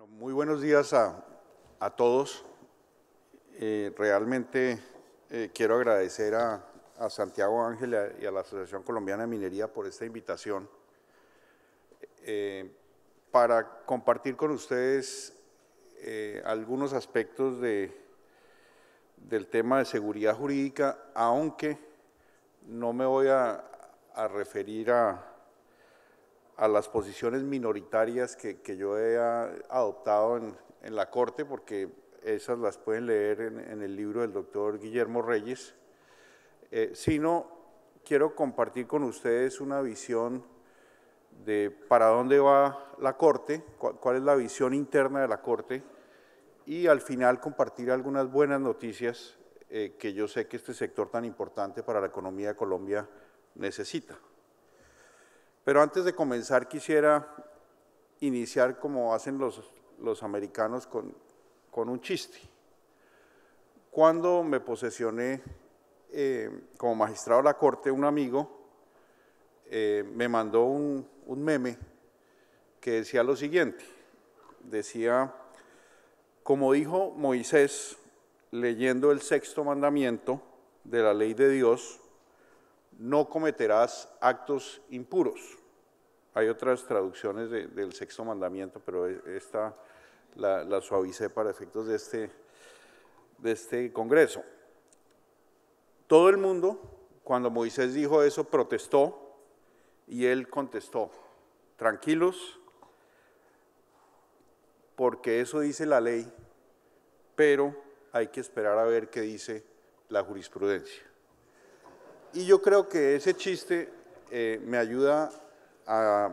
Bueno, muy buenos días a todos. Realmente quiero agradecer a Santiago Ángel y a la Asociación Colombiana de Minería por esta invitación para compartir con ustedes algunos aspectos del tema de seguridad jurídica, aunque no me voy a referir a las posiciones minoritarias que yo he adoptado en la Corte, porque esas las pueden leer en el libro del doctor Guillermo Reyes, sino quiero compartir con ustedes una visión de para dónde va la Corte, cuál es la visión interna de la Corte, y al final compartir algunas buenas noticias que yo sé que este sector tan importante para la economía de Colombia necesita. Pero antes de comenzar quisiera iniciar como hacen los americanos con un chiste. Cuando me posesioné como magistrado de la Corte, un amigo me mandó un meme que decía lo siguiente, decía, como dijo Moisés leyendo el sexto mandamiento de la ley de Dios, no cometerás actos impuros. Hay otras traducciones del sexto mandamiento, pero esta la suavicé para efectos de este congreso. Todo el mundo, cuando Moisés dijo eso, protestó y él contestó, tranquilos, porque eso dice la ley, pero hay que esperar a ver qué dice la jurisprudencia. Y yo creo que ese chiste me ayuda a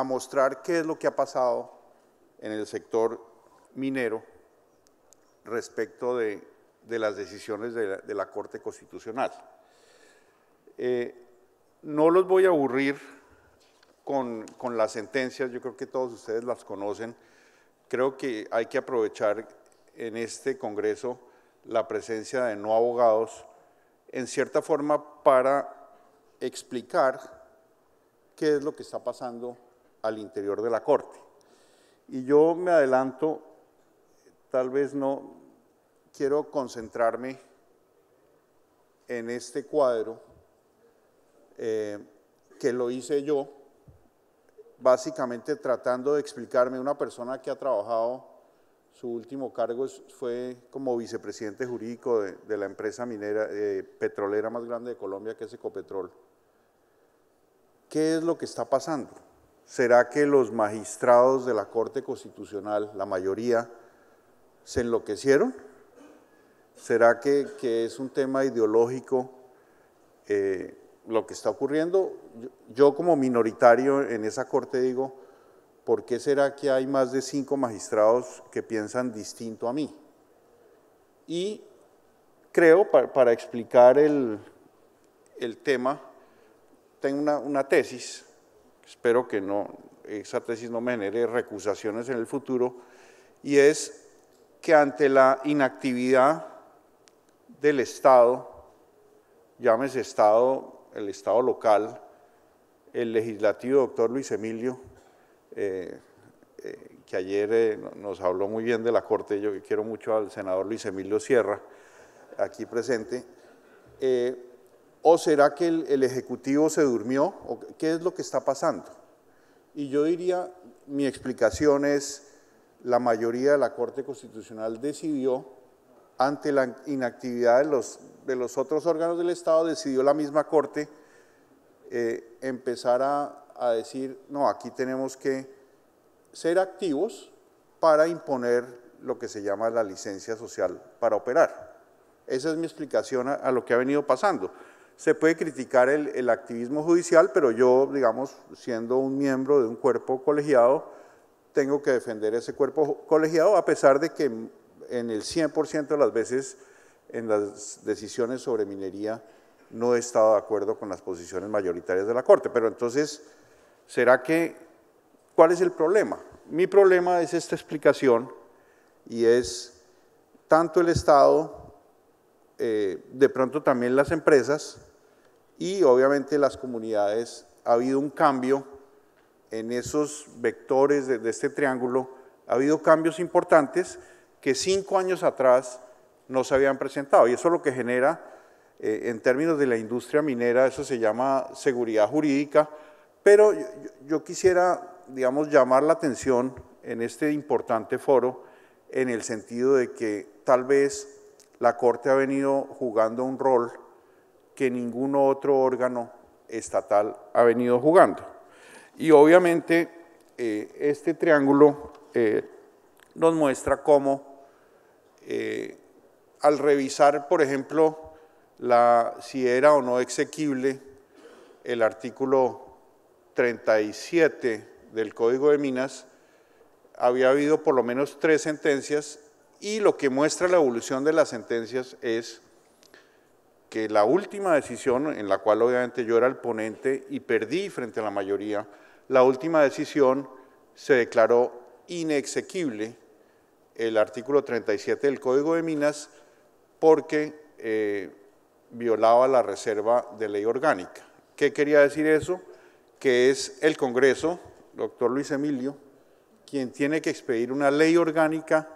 mostrar qué es lo que ha pasado en el sector minero respecto de las decisiones de la Corte Constitucional. No los voy a aburrir con las sentencias, yo creo que todos ustedes las conocen. Creo que hay que aprovechar en este Congreso la presencia de no abogados, en cierta forma para explicar qué es lo que está pasando al interior de la Corte. Y yo me adelanto, tal vez no quiero concentrarme en este cuadro, que lo hice yo, básicamente tratando de explicarme, una persona que ha trabajado, su último cargo fue como vicepresidente jurídico de la empresa minera petrolera más grande de Colombia, que es Ecopetrol. ¿Qué es lo que está pasando? ¿Será que los magistrados de la Corte Constitucional, la mayoría, se enloquecieron? ¿Será que es un tema ideológico lo que está ocurriendo? Yo como minoritario en esa Corte digo, ¿por qué será que hay más de 5 magistrados que piensan distinto a mí? Y creo, para explicar el tema, tengo una tesis, espero que esa tesis no me genere recusaciones en el futuro, y es que ante la inactividad del Estado, llámese Estado, el Estado local, el legislativo, doctor Luis Emilio, que ayer nos habló muy bien de la Corte, yo quiero mucho al senador Luis Emilio Sierra, aquí presente, ¿o será que el Ejecutivo se durmió? ¿O qué es lo que está pasando? Y yo diría, mi explicación es, la mayoría de la Corte Constitucional decidió, ante la inactividad de los otros órganos del Estado, decidió la misma Corte empezar a decir, no, aquí tenemos que ser activos para imponer lo que se llama la licencia social para operar. Esa es mi explicación a lo que ha venido pasando. Se puede criticar el activismo judicial, pero yo, digamos, siendo un miembro de un cuerpo colegiado, tengo que defender ese cuerpo colegiado, a pesar de que en el 100% de las veces en las decisiones sobre minería no he estado de acuerdo con las posiciones mayoritarias de la Corte. Pero entonces, ¿cuál es el problema? Mi problema es esta explicación, y es tanto el Estado, de pronto también las empresas y obviamente las comunidades. Ha habido un cambio en esos vectores de este triángulo ha habido cambios importantes que 5 años atrás no se habían presentado, y eso lo que genera, en términos de la industria minera, eso se llama seguridad jurídica, pero yo quisiera, digamos, llamar la atención en este importante foro en el sentido de que tal vez la Corte ha venido jugando un rol que ningún otro órgano estatal ha venido jugando. Y obviamente este triángulo nos muestra cómo al revisar, por ejemplo, si era o no exequible el artículo 37 del Código de Minas, había habido por lo menos 3 sentencias, y lo que muestra la evolución de las sentencias es que la última decisión, en la cual obviamente yo era el ponente y perdí frente a la mayoría, la última decisión se declaró inexequible el artículo 37 del Código de Minas porque violaba la reserva de ley orgánica. ¿Qué quería decir eso? Que es el Congreso, doctor Luis Emilio, quien tiene que expedir una ley orgánica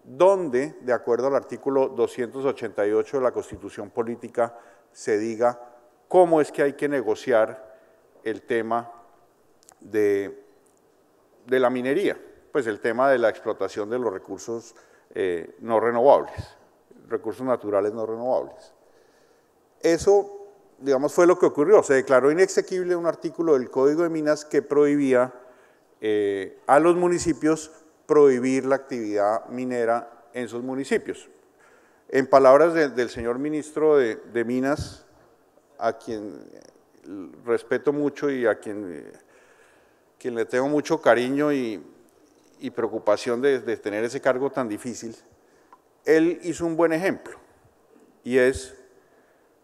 donde, de acuerdo al artículo 288 de la Constitución Política, se diga cómo es que hay que negociar el tema de la minería, pues el tema de la explotación de los recursos no renovables, recursos naturales no renovables. Eso, digamos, fue lo que ocurrió. Se declaró inexequible un artículo del Código de Minas que prohibía a los municipios prohibir la actividad minera en sus municipios. En palabras del señor ministro de Minas, a quien respeto mucho y a quien le tengo mucho cariño y preocupación de tener ese cargo tan difícil, él hizo un buen ejemplo, y es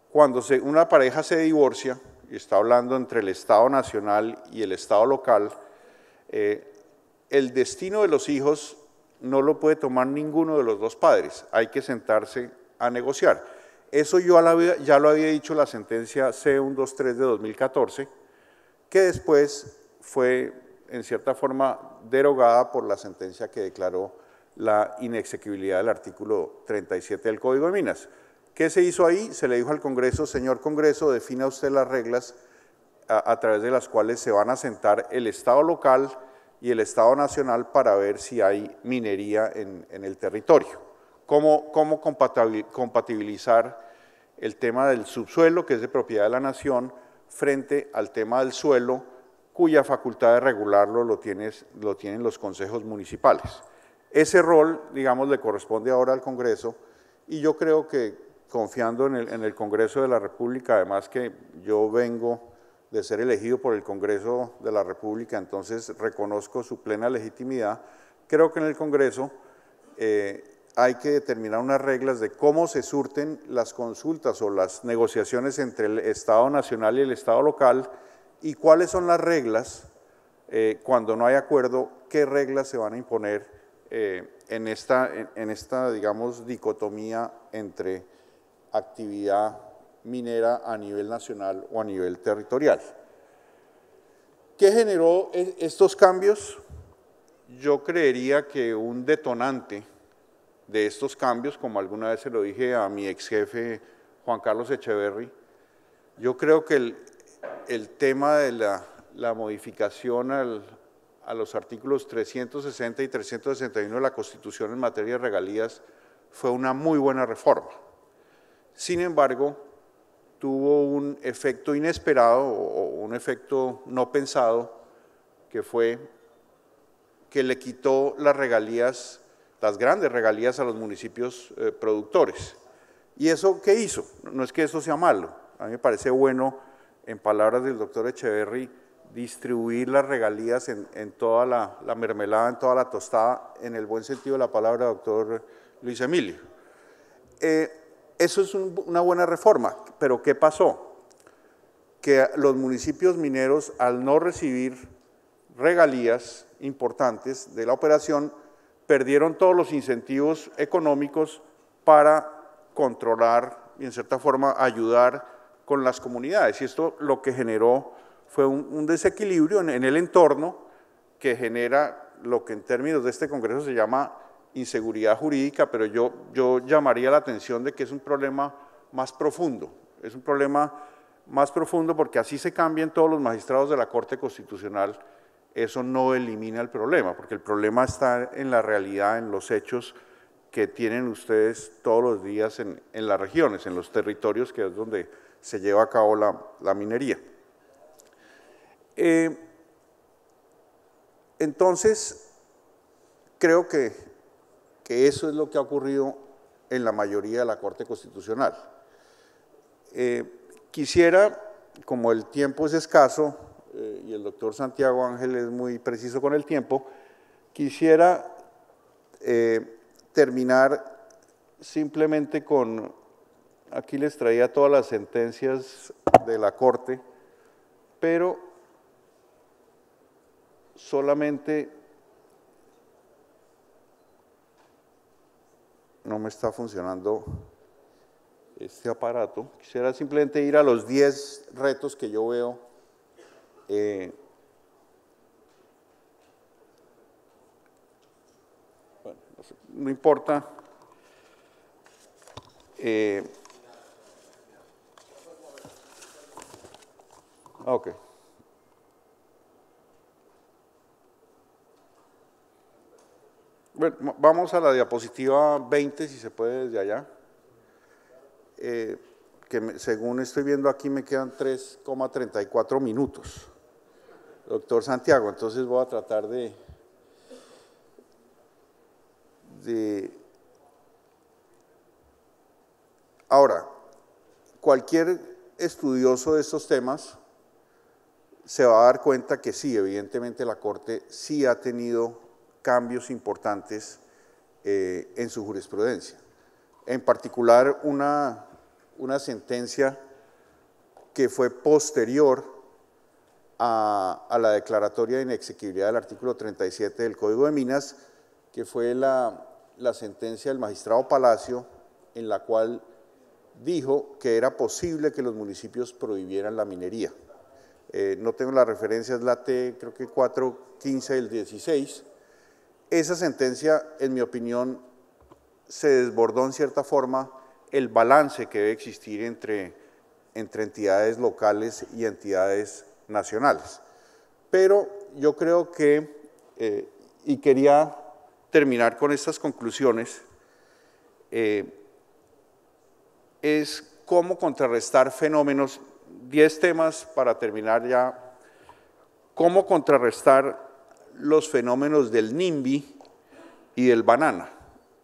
cuando una pareja se divorcia, y está hablando entre el Estado nacional y el Estado local, el destino de los hijos no lo puede tomar ninguno de los dos padres, hay que sentarse a negociar. Eso ya lo había dicho la sentencia C123 de 2014, que después fue en cierta forma derogada por la sentencia que declaró la inexequibilidad del artículo 37 del Código de Minas. ¿Qué se hizo ahí? Se le dijo al Congreso: señor Congreso, defina usted las reglas a través de las cuales se van a sentar el Estado local y el Estado nacional para ver si hay minería en el territorio. ¿Cómo compatibilizar el tema del subsuelo, que es de propiedad de la nación, frente al tema del suelo, cuya facultad de regularlo lo tienen los consejos municipales? Ese rol, digamos, le corresponde ahora al Congreso, y yo creo que, confiando en el Congreso de la República, además que yo vengo de ser elegido por el Congreso de la República, entonces reconozco su plena legitimidad, creo que en el Congreso hay que determinar unas reglas de cómo se surten las consultas o las negociaciones entre el Estado nacional y el Estado local, y cuáles son las reglas, cuando no hay acuerdo, qué reglas se van a imponer en esta, digamos, dicotomía entre actividad minera a nivel nacional o a nivel territorial. ¿Qué generó estos cambios? Yo creería que un detonante de estos cambios, como alguna vez se lo dije a mi ex jefe Juan Carlos Echeverry, yo creo que el tema de la modificación a los artículos 360 y 361 de la Constitución en materia de regalías fue una muy buena reforma. Sin embargo, tuvo un efecto inesperado o un efecto no pensado, que fue que le quitó las regalías, las grandes regalías, a los municipios productores. ¿Y eso qué hizo? No es que eso sea malo, a mí me parece bueno, en palabras del doctor Echeverry, distribuir las regalías en toda la mermelada, en toda la tostada, en el buen sentido de la palabra, doctor Luis Emilio. Eso es una buena reforma, pero ¿qué pasó? Que los municipios mineros, al no recibir regalías importantes de la operación, perdieron todos los incentivos económicos para controlar y, en cierta forma, ayudar con las comunidades. Y esto lo que generó fue un desequilibrio en el entorno que genera lo que en términos de este Congreso se llama inseguridad jurídica, pero yo llamaría la atención de que es un problema más profundo, es un problema más profundo porque así se cambian todos los magistrados de la Corte Constitucional, eso no elimina el problema, porque el problema está en la realidad, en los hechos que tienen ustedes todos los días en las regiones, en los territorios que es donde se lleva a cabo la minería. Entonces, creo que eso es lo que ha ocurrido en la mayoría de la Corte Constitucional. Quisiera, como el tiempo es escaso, y el doctor Santiago Ángel es muy preciso con el tiempo, quisiera terminar simplemente con, aquí les traía todas las sentencias de la Corte, pero solamente no me está funcionando este aparato. Quisiera simplemente ir a los 10 retos que yo veo bueno, no importa. Ok. Bueno, vamos a la diapositiva 20, si se puede desde allá. Según estoy viendo aquí me quedan 3,34 minutos. Doctor Santiago, entonces voy a tratar de Ahora, cualquier estudioso de estos temas se va a dar cuenta que sí, evidentemente la Corte sí ha tenido cambios importantes en su jurisprudencia. En particular, una sentencia que fue posterior a la declaratoria de inexequibilidad del artículo 37 del Código de Minas, que fue la sentencia del magistrado Palacio, en la cual dijo que era posible que los municipios prohibieran la minería. No tengo la referencia, es la T, creo que 415 del 16. Esa sentencia, en mi opinión, se desbordó en cierta forma el balance que debe existir entre entidades locales y entidades nacionales. Pero yo creo que, y quería terminar con estas conclusiones, es cómo contrarrestar fenómenos, 10 temas para terminar ya, cómo contrarrestar los fenómenos del NIMBY y del banana.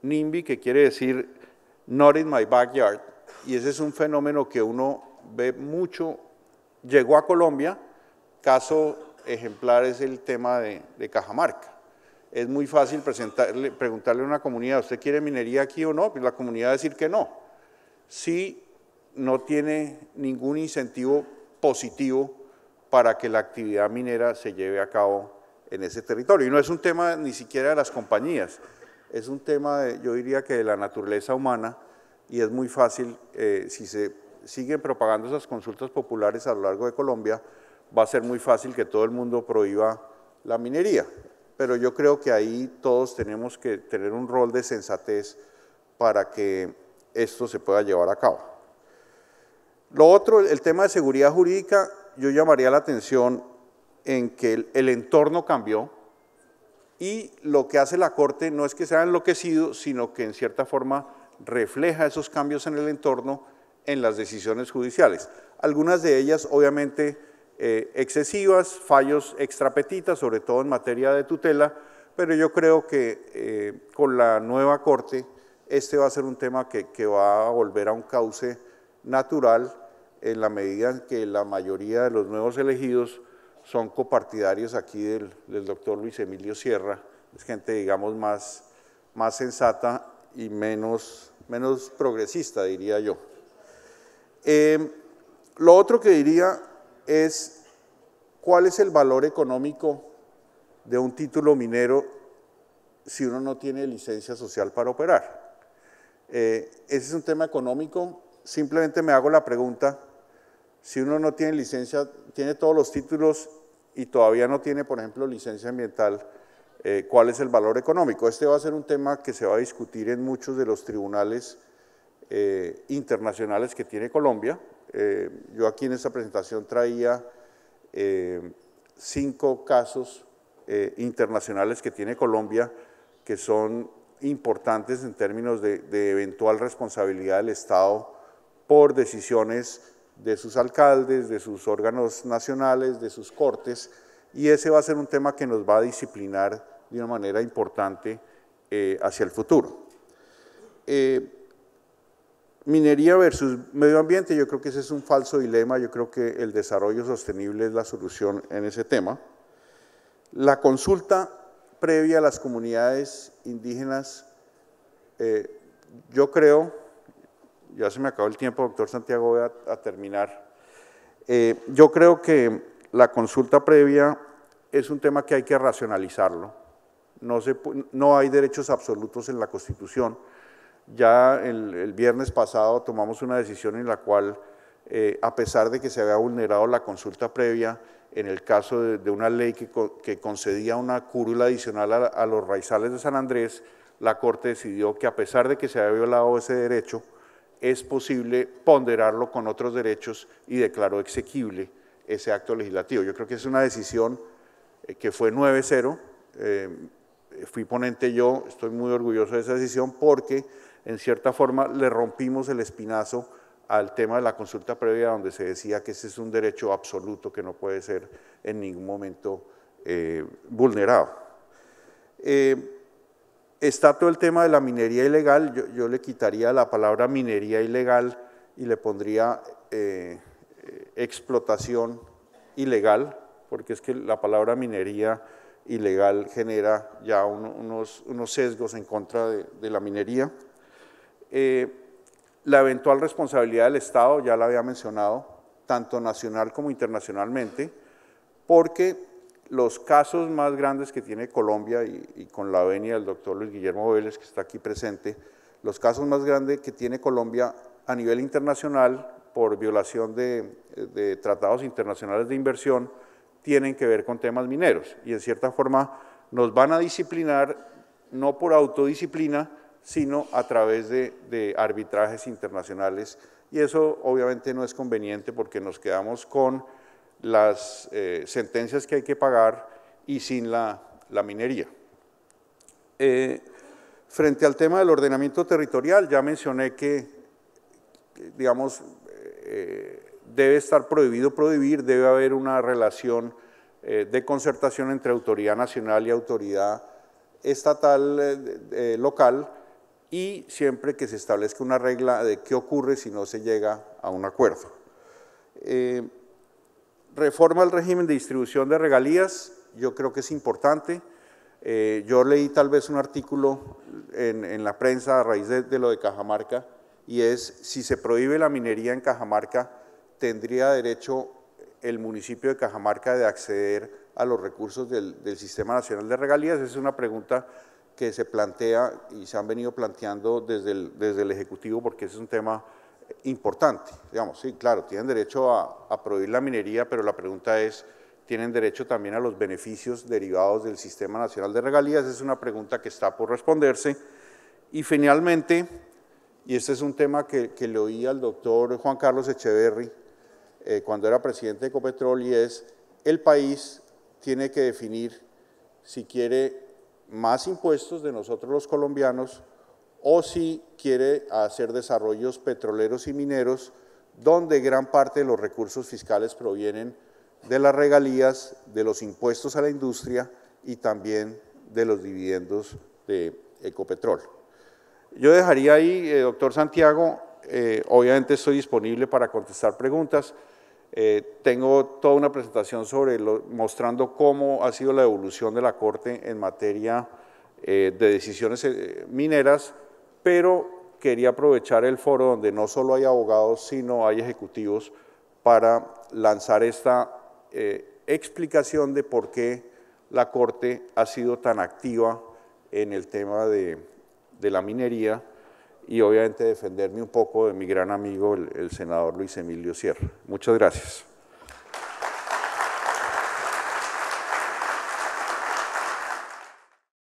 NIMBY, que quiere decir Not in my backyard, y ese es un fenómeno que uno ve mucho, llegó a Colombia, caso ejemplar es el tema de Cajamarca. Es muy fácil preguntarle a una comunidad, ¿usted quiere minería aquí o no? Pues la comunidad va a decir que no. Si no tiene ningún incentivo positivo para que la actividad minera se lleve a cabo en ese territorio. Y no es un tema ni siquiera de las compañías, es un tema, yo diría que de la naturaleza humana, y es muy fácil, si se siguen propagando esas consultas populares a lo largo de Colombia, va a ser muy fácil que todo el mundo prohíba la minería. Pero yo creo que ahí todos tenemos que tener un rol de sensatez para que esto se pueda llevar a cabo. Lo otro, el tema de seguridad jurídica, yo llamaría la atención en que el entorno cambió y lo que hace la Corte no es que sea enloquecido, sino que en cierta forma refleja esos cambios en el entorno en las decisiones judiciales. Algunas de ellas, obviamente, excesivas, fallos extrapetitas, sobre todo en materia de tutela, pero yo creo que con la nueva Corte este va a ser un tema que va a volver a un cauce natural en la medida en que la mayoría de los nuevos elegidos son copartidarios aquí del doctor Luis Emilio Sierra, es gente, digamos, más sensata y menos progresista, diría yo. Lo otro que diría es cuál es el valor económico de un título minero si uno no tiene licencia social para operar. Ese es un tema económico, simplemente me hago la pregunta, Si uno no tiene licencia, tiene todos los títulos y todavía no tiene, por ejemplo, licencia ambiental, ¿cuál es el valor económico? Este va a ser un tema que se va a discutir en muchos de los tribunales internacionales que tiene Colombia. Yo aquí en esta presentación traía 5 casos internacionales que tiene Colombia que son importantes en términos de eventual responsabilidad del Estado por decisiones de sus alcaldes, de sus órganos nacionales, de sus cortes, y ese va a ser un tema que nos va a disciplinar de una manera importante hacia el futuro. Minería versus medio ambiente, yo creo que ese es un falso dilema, yo creo que el desarrollo sostenible es la solución en ese tema. La consulta previa a las comunidades indígenas, yo creo, ya se me acabó el tiempo, doctor Santiago, voy a terminar. Yo creo que la consulta previa es un tema que hay que racionalizarlo. No hay derechos absolutos en la Constitución. Ya el viernes pasado tomamos una decisión en la cual, a pesar de que se había vulnerado la consulta previa, en el caso de una ley que concedía una curula adicional a los raizales de San Andrés, la Corte decidió que a pesar de que se había violado ese derecho, es posible ponderarlo con otros derechos y declaró exequible ese acto legislativo. Yo creo que es una decisión que fue 9-0, fui ponente yo, estoy muy orgulloso de esa decisión porque en cierta forma le rompimos el espinazo al tema de la consulta previa donde se decía que ese es un derecho absoluto que no puede ser en ningún momento vulnerado. Está todo el tema de la minería ilegal, yo le quitaría la palabra minería ilegal y le pondría explotación ilegal, porque es que la palabra minería ilegal genera ya unos sesgos en contra de la minería. La eventual responsabilidad del Estado, ya la había mencionado, tanto nacional como internacionalmente, porque los casos más grandes que tiene Colombia, y con la venia del doctor Luis Guillermo Vélez, que está aquí presente, los casos más grandes que tiene Colombia a nivel internacional por violación de tratados internacionales de inversión, tienen que ver con temas mineros, y en cierta forma nos van a disciplinar, no por autodisciplina, sino a través de arbitrajes internacionales, y eso obviamente no es conveniente porque nos quedamos con las sentencias que hay que pagar y sin la minería. Frente al tema del ordenamiento territorial, ya mencioné que digamos, debe estar prohibido prohibir, debe haber una relación de concertación entre autoridad nacional y autoridad estatal local, y siempre que se establezca una regla de qué ocurre si no se llega a un acuerdo. Reforma al régimen de distribución de regalías, yo creo que es importante. Yo leí tal vez un artículo en la prensa a raíz de lo de Cajamarca, y es, si se prohíbe la minería en Cajamarca, ¿tendría derecho el municipio de Cajamarca de acceder a los recursos del Sistema Nacional de Regalías? Esa es una pregunta que se plantea y se han venido planteando desde el Ejecutivo, porque ese es un tema importante. Digamos, sí, claro, tienen derecho a prohibir la minería, pero la pregunta es, ¿tienen derecho también a los beneficios derivados del Sistema Nacional de Regalías? Es una pregunta que está por responderse. Y finalmente, y este es un tema que le oí al doctor Juan Carlos Echeverry cuando era presidente de Ecopetrol, y es, el país tiene que definir si quiere más impuestos de nosotros los colombianos o si quiere hacer desarrollos petroleros y mineros donde gran parte de los recursos fiscales provienen de las regalías, de los impuestos a la industria y también de los dividendos de Ecopetrol. Yo dejaría ahí, doctor Santiago, obviamente estoy disponible para contestar preguntas. Tengo toda una presentación mostrando cómo ha sido la evolución de la Corte en materia de decisiones mineras, pero quería aprovechar el foro donde no solo hay abogados, sino hay ejecutivos, para lanzar esta explicación de por qué la Corte ha sido tan activa en el tema de la minería, y obviamente defenderme un poco de mi gran amigo, el senador Luis Emilio Sierra. Muchas gracias.